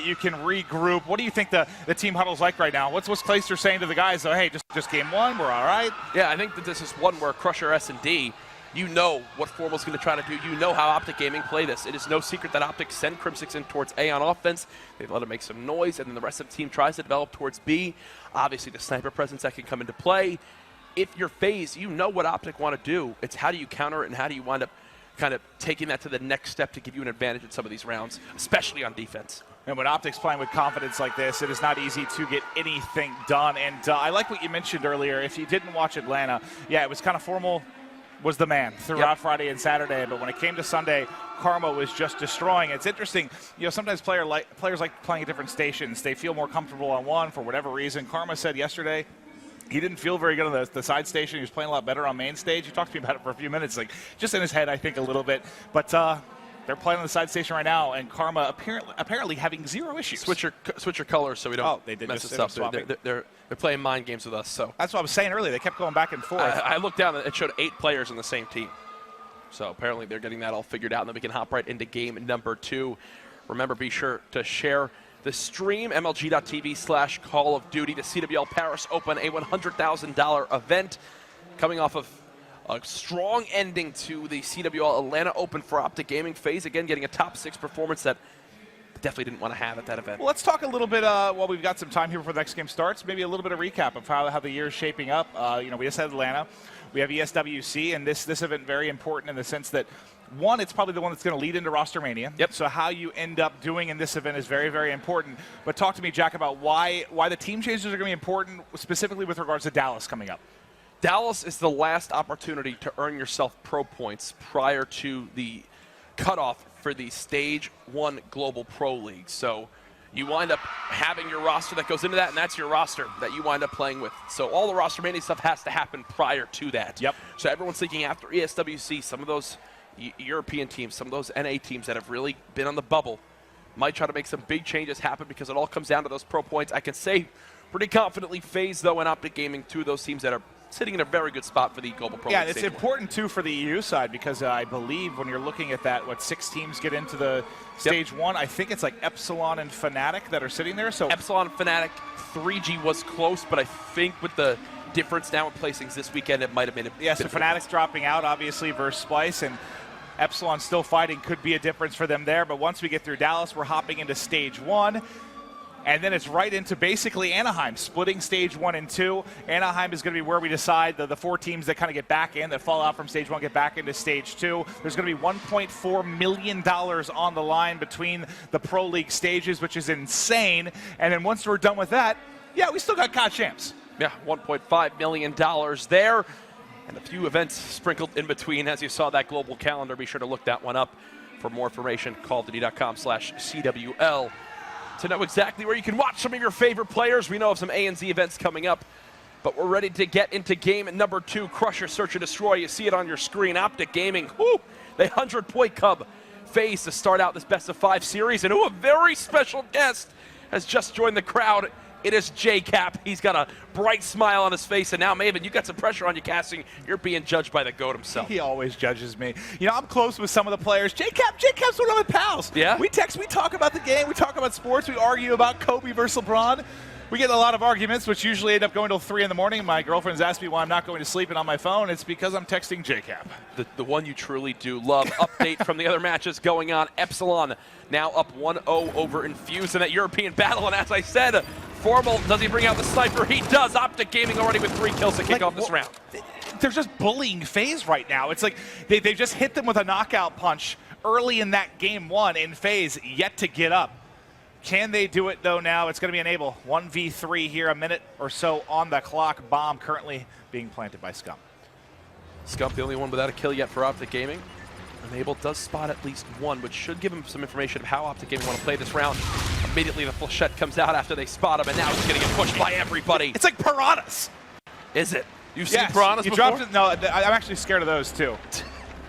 You can regroup. What do you think the team huddle's like right now? What's Clayster saying to the guys? So, hey, just game one, we're all right. Yeah, I think that this is one where Crusher SnD, you know what Formal's going to try to do. You know how Optic Gaming play this. It is no secret that Optic send Crimsix in towards A on offense. They let him make some noise, and then the rest of the team tries to develop towards B. Obviously, the sniper presence that can come into play. If you're FaZe, you know what Optic want to do. It's how do you counter it, and how do you wind up kind of taking that to the next step to give you an advantage in some of these rounds, especially on defense. And when Optic's playing with confidence like this, it is not easy to get anything done. And I like what you mentioned earlier. If you didn't watch Atlanta, yeah, it was kind of Formal was the man throughout Friday and Saturday. But when it came to Sunday, Karma was just destroying. It's interesting, you know, sometimes players like playing at different stations. They feel more comfortable on one for whatever reason. Karma said yesterday he didn't feel very good on the side station. He was playing a lot better on main stage. He talked to me about it for a few minutes, like just in his head, I think, a little bit. But they're playing on the side station right now, and Karma apparently having zero issues. Switch your colors so we don't mess this up. They're playing mind games with us. So that's what I was saying earlier. They kept going back and forth. I looked down, and it showed 8 players on the same team. So apparently they're getting that all figured out, and then we can hop right into game number 2. Remember, be sure to share the stream, mlg.tv/Call of Duty, the CWL Paris Open, a $100,000 event coming off of a strong ending to the CWL Atlanta Open for Optic Gaming. FaZe, again, getting a top 6 performance that definitely didn't want to have at that event. Well, let's talk a little bit, while we've got some time here before the next game starts, maybe a little bit of recap of how the year is shaping up. You know, we just had Atlanta. We have ESWC, and this event very important in the sense that, one, it's probably the one that's going to lead into Roster Mania. Yep. So how you end up doing in this event is very, very important. But talk to me, Jack, about why the team changes are going to be important, specifically with regards to Dallas coming up. Dallas is the last opportunity to earn yourself pro points prior to the cutoff for the Stage 1 Global Pro League. So you wind up having your roster that goes into that, and that's your roster that you wind up playing with. So all the roster mania stuff has to happen prior to that. Yep. So everyone's thinking after ESWC, some of those European teams, some of those NA teams that have really been on the bubble might try to make some big changes happen because it all comes down to those pro points. I can say pretty confidently FaZe, though, and Optic Gaming, 2 of those teams that are sitting in a very good spot for the Global Pro League. Yeah, it's important, too, for the EU side because I believe when you're looking at that, 6 teams get into the Stage 1? I think it's like Epsilon and Fnatic that are sitting there. So Epsilon, Fnatic, 3G was close, but I think with the difference now in placings this weekend, it might have been a yeah, so Fnatic's dropping out, obviously, versus Splice, and Epsilon still fighting could be a difference for them there. But once we get through Dallas, we're hopping into Stage 1. And then it's right into basically Anaheim, splitting Stage 1 and 2. Anaheim is going to be where we decide the 4 teams that kind of get back in, that fall out from Stage 1, get back into Stage 2. There's going to be $1.4 million on the line between the Pro League stages, which is insane. And then once we're done with that, yeah, we still got COD champs. Yeah, $1.5 million there. And a few events sprinkled in between. As you saw that global calendar, be sure to look that one up. For more information, callofduty.com/CWL. To know exactly where you can watch some of your favorite players. We know of some A&Z events coming up, but we're ready to get into game number 2, Crusher, Search and Destroy. You see it on your screen. Optic Gaming, the 100-point Cub FaZe to start out this best-of-5 series, and a very special guest has just joined the crowd. It is JCap. He's got a bright smile on his face, and now, Maven, you got some pressure on you casting. You're being judged by the GOAT himself. He always judges me. You know, I'm close with some of the players. JCap's one of my pals. Yeah? We text, we talk about the game, we talk about sports, we argue about Kobe versus LeBron. We get a lot of arguments, which usually end up going till 3 in the morning. My girlfriend's asked me why I'm not going to sleep and on my phone. It's because I'm texting JCap. The one you truly do love. Update from the other matches going on. Epsilon now up 1-0 over Infused in that European battle. And as I said, Formal, does he bring out the sniper? He does. Optic Gaming already with 3 kills to kick off this round. They're just bullying FaZe right now. It's like they just hit them with a knockout punch early in that game 1 in FaZe, yet to get up. Can they do it, though, now? It's going to be Enable. 1v3 here, a minute or so on the clock. Bomb currently being planted by Scum. Scum, the only one without a kill yet for Optic Gaming. Enable does spot at least 1, which should give him some information of how Optic Gaming want to play this round. Immediately, the flechette comes out after they spot him, and now he's going to get pushed by everybody. It's like piranhas. Is it? You've seen piranhas before? Dropped it. No, I'm actually scared of those, too.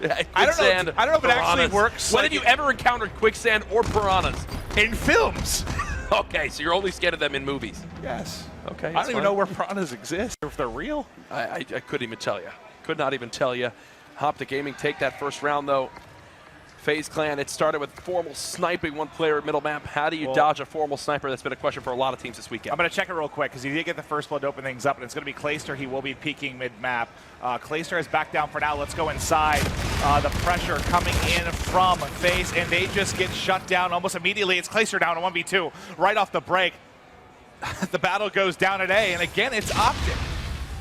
I don't know if it actually works. When have you ever encountered quicksand or piranhas? In films. Okay, so you're only scared of them in movies. Yes. Okay. I don't even know where piranhas exist, or if they're real. I couldn't even tell you. Could not even tell you. Optic Gaming take that first round, though. FaZe Clan, it started with Formal sniping one player at middle map. How do you dodge a Formal sniper? That's been a question for a lot of teams this weekend. I'm going to check it real quick because he did get the first blood to open things up, and it's going to be Clayster. He will be peeking mid-map. Clayster is back down for now. Let's go inside. The pressure coming in from FaZe, and they just get shut down almost immediately. It's Clayster down to 1v2 right off the break. The battle goes down at A, and again, it's OPTIC.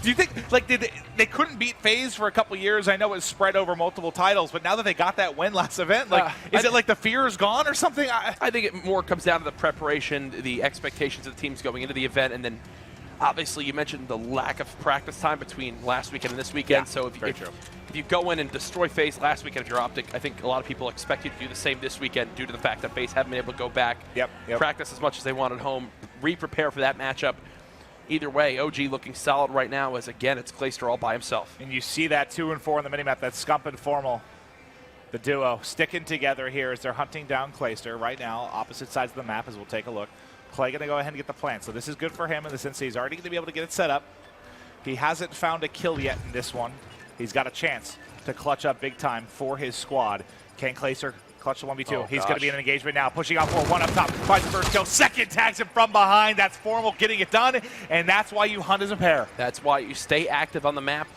Do you think, like, they couldn't beat FaZe for a couple years? I know it's spread over multiple titles, but now that they got that win last event, like, is it like the fear is gone or something? I think it more comes down to the preparation, the expectations of the teams going into the event, and then obviously you mentioned the lack of practice time between last weekend and this weekend. Yeah, so if you go in and destroy FaZe last weekend if you're OPTIC, I think a lot of people expect you to do the same this weekend due to the fact that FaZe haven't been able to go back, practice as much as they want at home, re-prepare for that matchup. Either way, OG looking solid right now as, again, it's Clayster all by himself. And you see that 2 and 4 on the minimap. That's Scump and Formal, the duo, sticking together here as they're hunting down Clayster right now, opposite sides of the map as we'll take a look. Clay going to go ahead and get the plant. So this is good for him in the sense he's already going to be able to get it set up. He hasn't found a kill yet in this one. He's got a chance to clutch up big time for his squad. Can Clayster clutch the 1v2. Oh, he's going to be in an engagement now, pushing out for one up top, finds the first kill, second tags him from behind. That's Formal getting it done, and that's why you hunt as a pair. That's why you stay active on the map.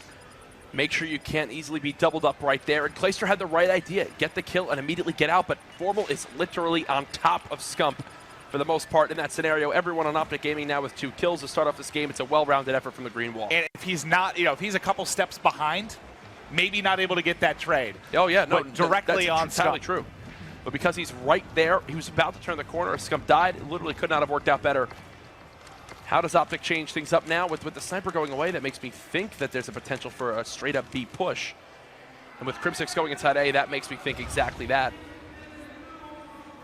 Make sure you can't easily be doubled up right there. And Clayster had the right idea. Get the kill and immediately get out, but Formal is literally on top of Scump for the most part in that scenario. Everyone on OPTIC Gaming now with 2 kills to start off this game. It's a well-rounded effort from the green wall. And if he's not, if he's a couple steps behind, maybe not able to get that trade. Oh, yeah, no, but directly on Scump. Entirely true. But because he's right there, he was about to turn the corner. Scump died. It literally could not have worked out better. How does OPTIC change things up now? With the sniper going away, that makes me think that there's a potential for a straight-up B push. And with Crim6 going inside A, that makes me think exactly that.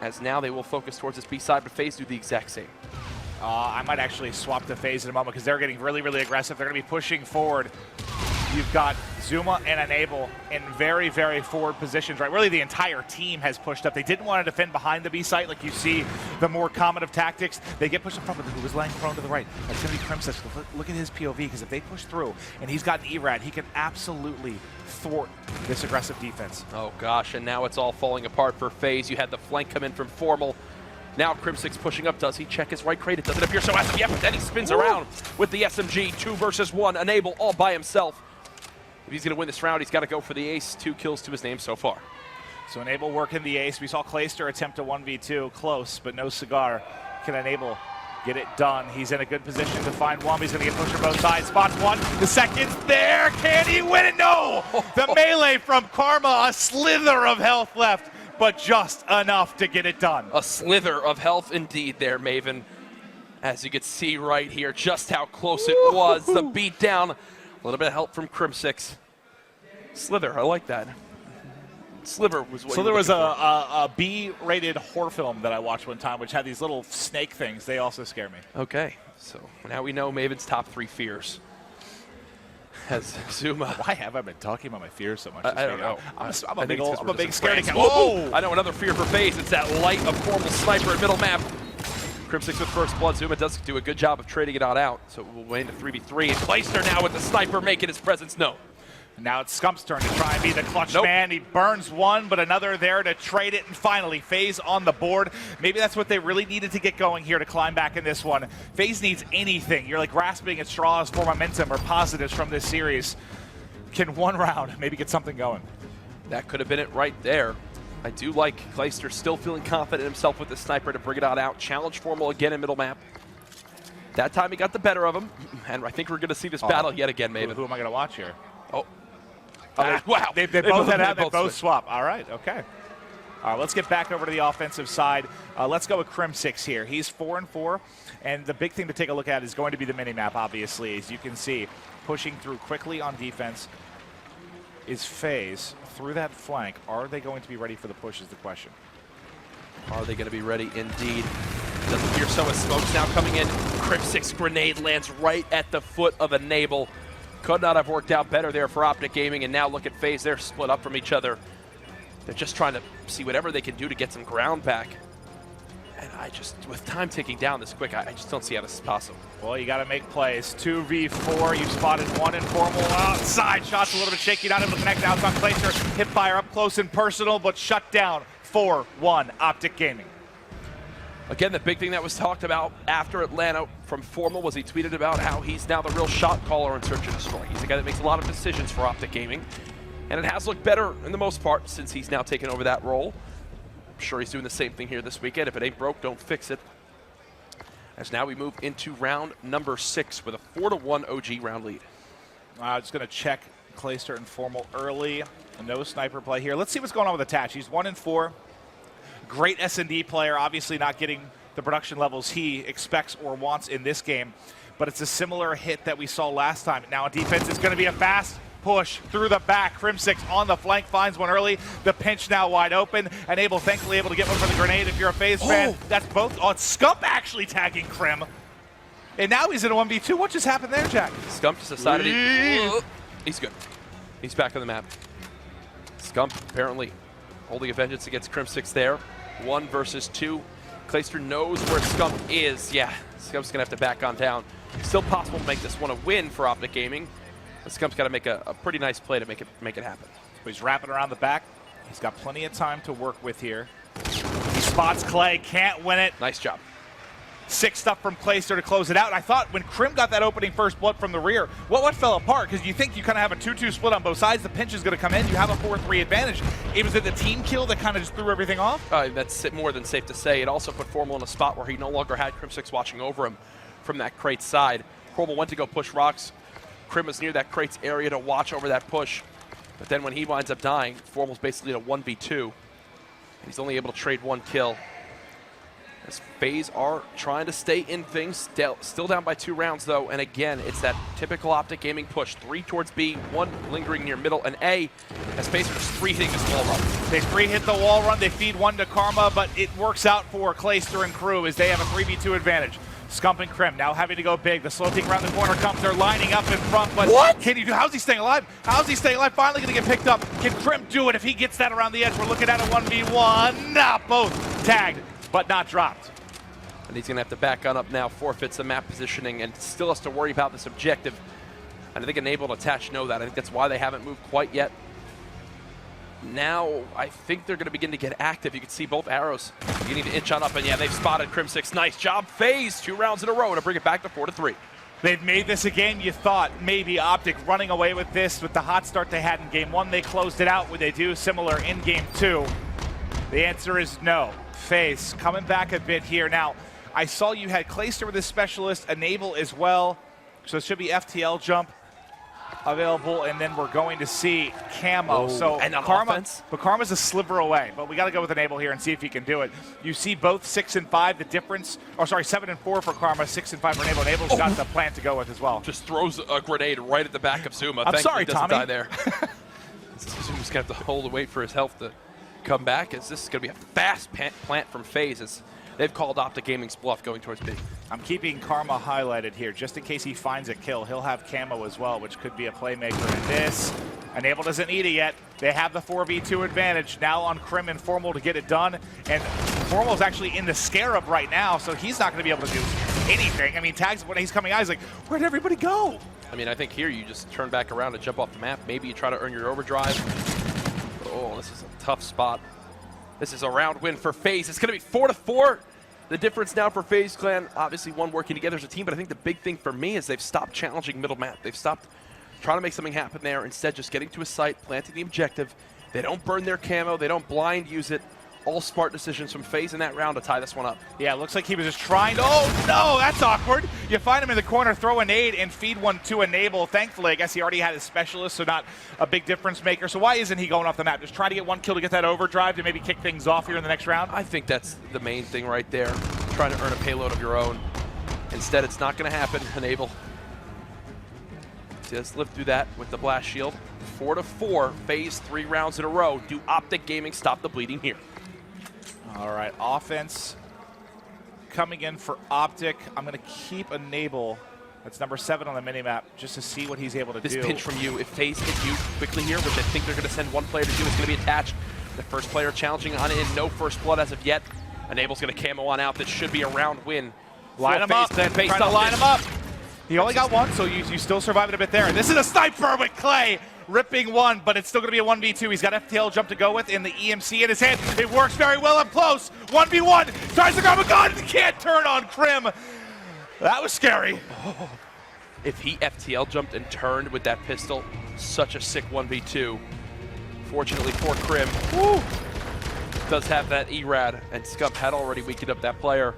As now they will focus towards this B side, but FaZe do the exact same. I might actually swap to FaZe in a moment because they're getting really, really aggressive. They're going to be pushing forward. You've got Zuma and Enable in very, very forward positions, right? Really, the entire team has pushed up. They didn't want to defend behind the B site like you see the more common of tactics. They get pushed in front, but who was laying prone to the right? That's going to be Crim6. Look at his POV, because if they push through and he's got an ERAD, he can absolutely thwart this aggressive defense. Oh, gosh, and now it's all falling apart for FaZe. You had the flank come in from Formal. Now Crim6 pushing up. Does he check his right crate? It doesn't appear so. As of yet, but then he spins around with the SMG. 2 versus 1. Enable all by himself. If he's going to win this round, he's got to go for the ace. 2 kills to his name so far. So Enable working the ace. We saw Clayster attempt a 1v2. Close, but no cigar. Can Enable get it done? He's in a good position to find one. He's going to get pushed from both sides. Spots one. The second's there. Can he win it? No! The melee from Karma. A slither of health left, but just enough to get it done. A slither of health indeed there, Maven. As you can see right here, just how close it was. The beatdown. A little bit of help from Crim6. Slither, I like that. Sliver was what. So there was a B-rated horror film that I watched one time, which had these little snake things. They also scare me. Okay, so now we know Maven's top 3 fears. As Zuma. Why have I been talking about my fears so much? I don't know. I'm a big scaredy cat. Whoa! I know another fear for FaZe. It's that light of Formal sniper at middle map. Crim6 with first blood. Zuma does do a good job of trading it on out. So we'll win to 3v3. And Clayster now with the sniper making his presence known. Now it's Scump's turn to try and be the clutch man. He burns one, but another there to trade it. And finally, FaZe on the board. Maybe that's what they really needed to get going here to climb back in this one. FaZe needs anything. You're like grasping at straws for momentum or positives from this series. Can one round maybe get something going? That could have been it right there. I do like Clayster still feeling confident in himself with the sniper to bring it on out. Challenge Formal again in middle map. That time he got the better of him. And I think we're going to see this battle yet again, Maven. Who am I going to watch here? Oh. Wow. They both swap. All right, okay. All right, let's get back over to the offensive side. Let's go with Crim6 here. He's 4-4, and the big thing to take a look at is going to be the mini-map, obviously. As you can see, pushing through quickly on defense is FaZe through that flank. Are they going to be ready for the push is the question. Are they going to be ready? Indeed. Doesn't appear so as smoke's now coming in. Crim6 grenade lands right at the foot of Enable. Could not have worked out better there for OPTIC Gaming, and now look at FaZe. They're split up from each other. They're just trying to see whatever they can do to get some ground back. And with time ticking down this quick, I just don't see how this is possible. Well, you got to make plays. 2v4. You spotted one informal outside. Shots a little bit shaky. Not able to connect out on Clayster. Hip fire up close and personal, but shut down. 4-1 Optic Gaming. Again, the big thing that was talked about after Atlanta from Formal was he tweeted about how he's now the real shot caller in Search and Destroy. He's a guy that makes a lot of decisions for Optic Gaming, and it has looked better in the most part since he's now taken over that role. I'm sure he's doing the same thing here this weekend. If it ain't broke, don't fix it. As now we move into round number 6 with a 4-1 OG round lead. I'm just going to check Clayster and Formal early. No sniper play here. Let's see what's going on with Attach. He's 1-4. Great SnD player, obviously not getting the production levels he expects or wants in this game, but it's a similar hit that we saw last time. Now on defense, it's going to be a fast push through the back. Crim6 on the flank finds one early. The pinch now wide open. And Abel thankfully able to get one for the grenade. If you're a FaZe fan, that's both. Oh, it's Scump actually tagging Crim. And now he's in a 1v2. What just happened there, Jack? Scump just decided he's good. He's back on the map. Scump apparently holding a vengeance against Crim6 there. 1 versus 2. Clayster knows where Scump is. Yeah, Scump's going to have to back on down. Still possible to make this one a win for Optic Gaming. But Scump's got to make a pretty nice play to make it happen. He's wrapping around the back. He's got plenty of time to work with here. He spots Clay, can't win it. Nice job. 6 stuff from Clayster to close it out. And I thought when Crim got that opening first blood from the rear, what fell apart? Because you think you kind of have a 2-2 split on both sides. The pinch is going to come in. You have a 4-3 advantage. It was the team kill that kind of just threw everything off? That's more than safe to say. It also put Formal in a spot where he no longer had Crim6 watching over him from that crate side. Formal went to go push rocks. Crim was near that crate's area to watch over that push. But then when he winds up dying, Formal's basically in a 1v2. He's only able to trade 1 kill. As FaZe are trying to stay in things, still down by 2 rounds though, and again, it's that typical Optic Gaming push. 3 towards B, 1 lingering near middle, and A, as FaZe are just 3 hitting this wall run. They 3 hit the wall run, they feed 1 to Karma, but it works out for Clayster and crew as they have a 3v2 advantage. Scump and Crim now having to go big. The slow peek around the corner comes. They're lining up in front, but what can he do? How's he staying alive? How's he staying alive? Finally going to get picked up. Can Crim do it if he gets that around the edge? We're looking at a 1v1. Nah, both tagged, but not dropped. And he's going to have to back on up now, forfeits the map positioning, and still has to worry about this objective. And I think Enable and Attach know that. I think that's why they haven't moved quite yet. Now, I think they're going to begin to get active. You can see both arrows beginning to inch on up, and yeah, they've spotted Crim6. Nice job. FaZe 2 rounds in a row to bring it back to 4-3. They've made this a game you thought maybe Optic running away with this with the hot start they had in game 1. They closed it out. Would they do similar in game 2? The answer is no. FaZe coming back a bit here. Now, I saw you had Clayster with his specialist, Enable as well. So it should be FTL jump available, and then we're going to see Camo. So and Karma's a sliver away, but we got to go with Enable here and see if he can do it. You see both 6 and 5, the difference, or sorry, 7 and 4 for Karma, 6 and 5 for Enable. Enable's got the plan to go with as well. Just throws a grenade right at the back of Zuma. I'm sorry, doesn't Tommy. Die there. Zuma's going to have to hold and wait for his health to come back, as this is going to be a fast plant from FaZe as they've called Optic Gaming's bluff going towards B. I'm keeping Karma highlighted here just in case he finds a kill. He'll have Camo as well, which could be a playmaker in this. Enable doesn't need it yet. They have the 4v2 advantage now on Crim and Formal to get it done. And Formal's actually in the Scarab right now, so he's not going to be able to do anything. I mean, Tags, when he's coming out, he's like, where'd everybody go? I mean, I think here you just turn back around and jump off the map. Maybe you try to earn your overdrive. Oh, this is a tough spot. This is a round win for FaZe. It's going to be 4-4. The difference now for FaZe Clan, obviously one working together as a team, but I think the big thing for me is they've stopped challenging middle map. They've stopped trying to make something happen there. Instead, just getting to a site, planting the objective. They don't burn their camo. They don't blind use it. All smart decisions from FaZe in that round to tie this one up. Yeah, it looks like he was just trying to, oh no, that's awkward. You find him in the corner, throw a nade, and feed one to Enable. Thankfully, I guess he already had his specialist, so not a big difference maker. So why isn't he going off the map? Just trying to get 1 kill to get that overdrive to maybe kick things off here in the next round? I think that's the main thing right there. Trying to earn a payload of your own. Instead, it's not going to happen. Enable just lived through that with the blast shield. 4-4, FaZe 3 rounds in a row. Do Optic Gaming stop the bleeding here? All right, offense coming in for Optic. I'm going to keep Enable. That's number 7 on the minimap, just to see what he's able to do. This pinch from you, if FaZe hit you quickly here, which I think they're going to send one player to do, is going to be attached. The first player challenging on in, no first blood as of yet. Enable's going to camo on out. This should be a round win. Line him up. Trying to line him up. He only got one, so you still surviving a bit there. This is a sniper with Clay ripping one, but it's still going to be a 1v2. He's got FTL jump to go with in the EMC in his hand. It works very well up close. 1v1. Tries to grab a gun. Can't turn on Krim. That was scary. Oh. If he FTL jumped and turned with that pistol, such a sick 1v2. Fortunately for Krim, does have that ERAD, and Scump had already weakened up that player.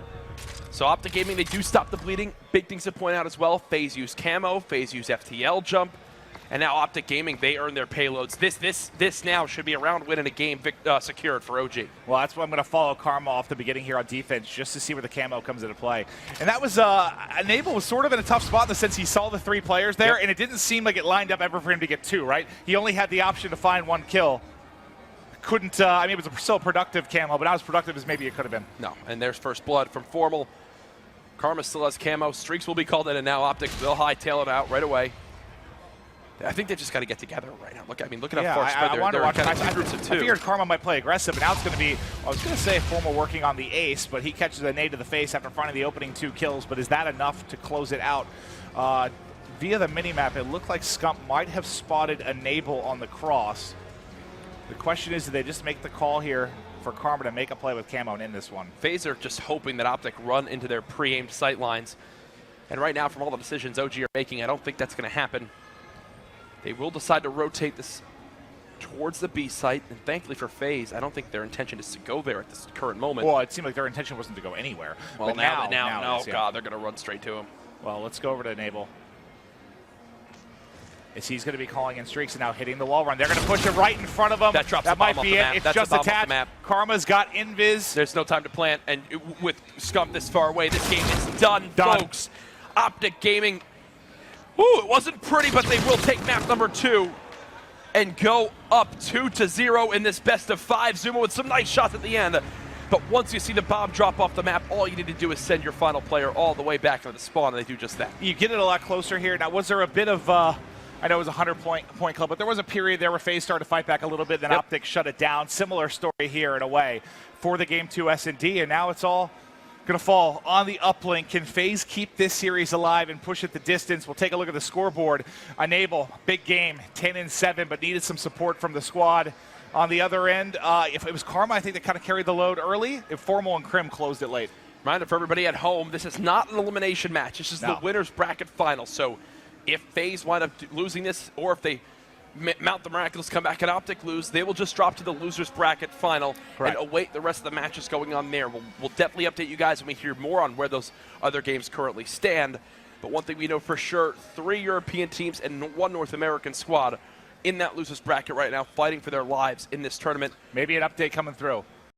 So OPTIC Gaming, they do stop the bleeding. Big things to point out as well. FAZE used camo, FAZE used FTL jump, and now OPTIC Gaming, they earn their payloads. This now should be a round win in a game secured for OG. Well, that's why I'm going to follow Karma off the beginning here on defense, just to see where the camo comes into play. And that was, Enable was sort of in a tough spot in the sense he saw the 3 players there, and it didn't seem like it lined up ever for him to get 2, right? He only had the option to find 1 kill. Couldn't, I mean, it was still a productive camo, but not as productive as maybe it could have been. No, and there's first blood from Formal. Karma still has camo. Streaks will be called in, and now OPTIC will hightail it out right away. I think they just got to get together right now. Look, I mean, look at how far spread they're kind of 2 groups of 2. I figured Karma might play aggressive, and now it's going to be, I was going to say Formal working on the ace, but he catches a nade to the face after finding the opening 2 kills, but is that enough to close it out? Via the minimap, it looked like Scump might have spotted Enable on the cross. The question is, do they just make the call here for Karma to make a play with camo and in this one? FaZe are just hoping that OPTIC run into their pre-aimed sight lines. And right now, from all the decisions OG are making, I don't think that's going to happen. They will decide to rotate this towards the B site, and thankfully for FaZe, I don't think their intention is to go there at this current moment. Well, it seemed like their intention wasn't to go anywhere. Well, but now, God, they're going to run straight to him. Well, let's go over to Enable. As he's going to be calling in streaks and now hitting the wall run. They're going to push it right in front of him. That drops that the bomb might be off the it. map. It's just attached. Karma's got invis. There's no time to plant, and with Scump this far away, this game is done, folks. OPTIC Gaming, ooh, it wasn't pretty, but they will take map number 2 and go up 2-0 in this best of 5. Zuma with some nice shots at the end. But once you see the bomb drop off the map, all you need to do is send your final player all the way back into the spawn, and they do just that. You get it a lot closer here. Now, was there a bit of, I know it was a 100-point club, but there was a period there where FaZe started to fight back a little bit, then OPTIC shut it down. Similar story here in a way for the Game 2 SnD, and now it's all going to fall on the uplink. Can FaZe keep this series alive and push it the distance? We'll take a look at the scoreboard. Enable, big game, 10-7, but needed some support from the squad. On the other end, if it was Karma, I think they kind of carried the load early. If Formal and Krim closed it late. Reminder for everybody at home, this is not an elimination match. This is the winner's bracket final. So if FaZe wind up losing this, or if they mount the miraculous comeback and OPTIC lose, they will just drop to the loser's bracket final and await the rest of the matches going on there. We'll definitely update you guys when we hear more on where those other games currently stand. But one thing we know for sure, 3 European teams and 1 North American squad in that loser's bracket right now, fighting for their lives in this tournament. Maybe an update coming through.